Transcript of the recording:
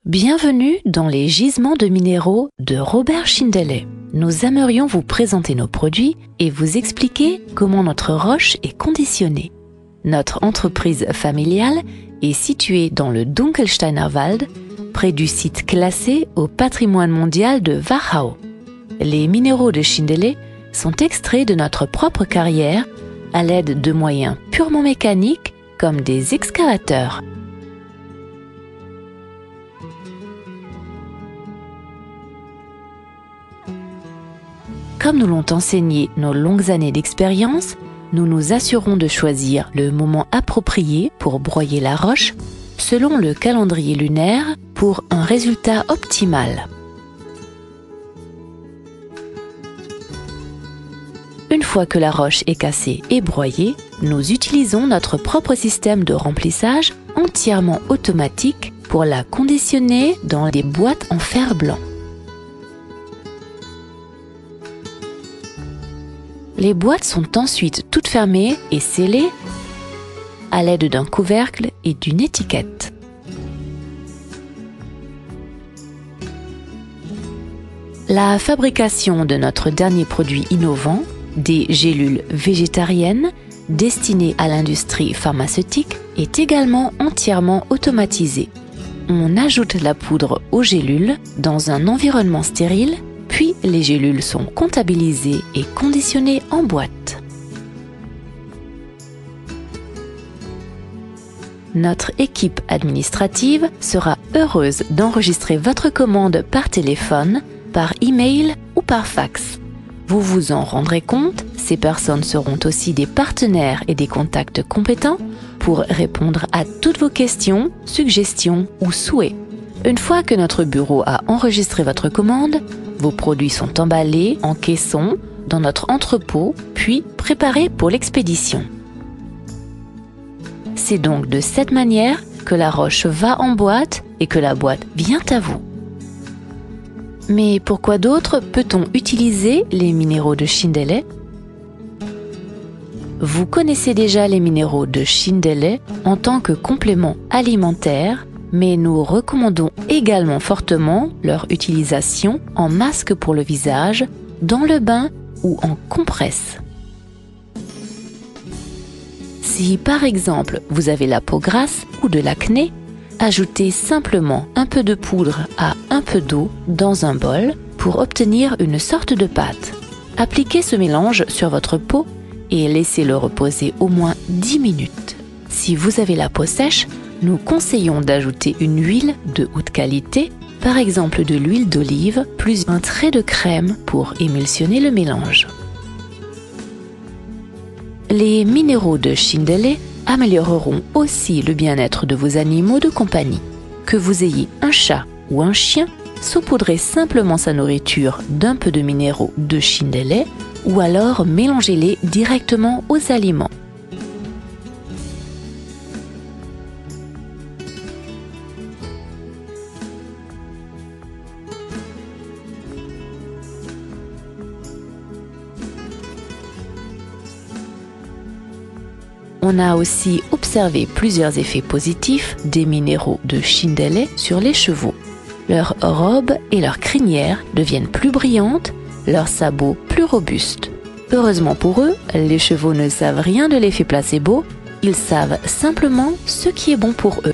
Bienvenue dans les gisements de minéraux de Robert Schindele. Nous aimerions vous présenter nos produits et vous expliquer comment notre roche est conditionnée. Notre entreprise familiale est située dans le Dunkelsteiner Wald, près du site classé au patrimoine mondial de Wachau. Les minéraux de Schindele sont extraits de notre propre carrière à l'aide de moyens purement mécaniques comme des excavateurs. Comme nous l'ont enseigné nos longues années d'expérience, nous nous assurons de choisir le moment approprié pour broyer la roche selon le calendrier lunaire pour un résultat optimal. Une fois que la roche est cassée et broyée, nous utilisons notre propre système de remplissage entièrement automatique pour la conditionner dans des boîtes en fer blanc. Les boîtes sont ensuite toutes fermées et scellées à l'aide d'un couvercle et d'une étiquette. La fabrication de notre dernier produit innovant, des gélules végétariennes destinées à l'industrie pharmaceutique, est également entièrement automatisée. On ajoute la poudre aux gélules dans un environnement stérile, puis les gélules sont comptabilisées et conditionnées en boîte. Notre équipe administrative sera heureuse d'enregistrer votre commande par téléphone, par email ou par fax. Vous vous en rendrez compte, ces personnes seront aussi des partenaires et des contacts compétents pour répondre à toutes vos questions, suggestions ou souhaits. Une fois que notre bureau a enregistré votre commande, vos produits sont emballés en caissons dans notre entrepôt, puis préparés pour l'expédition. C'est donc de cette manière que la roche va en boîte et que la boîte vient à vous. Mais pourquoi d'autre peut-on utiliser les minéraux de Schindele? Vous connaissez déjà les minéraux de Schindele en tant que complément alimentaire, mais nous recommandons également fortement leur utilisation en masque pour le visage, dans le bain ou en compresse. Si par exemple vous avez la peau grasse ou de l'acné, ajoutez simplement un peu de poudre à un peu d'eau dans un bol pour obtenir une sorte de pâte. Appliquez ce mélange sur votre peau et laissez-le reposer au moins 10 minutes. Si vous avez la peau sèche, nous conseillons d'ajouter une huile de haute qualité, par exemple de l'huile d'olive, plus un trait de crème pour émulsionner le mélange. Les minéraux de Schindele amélioreront aussi le bien-être de vos animaux de compagnie. Que vous ayez un chat ou un chien, saupoudrez simplement sa nourriture d'un peu de minéraux de Schindele ou alors mélangez-les directement aux aliments. On a aussi observé plusieurs effets positifs des minéraux de Schindele sur les chevaux. Leurs robes et leurs crinières deviennent plus brillantes, leurs sabots plus robustes. Heureusement pour eux, les chevaux ne savent rien de l'effet placebo, ils savent simplement ce qui est bon pour eux.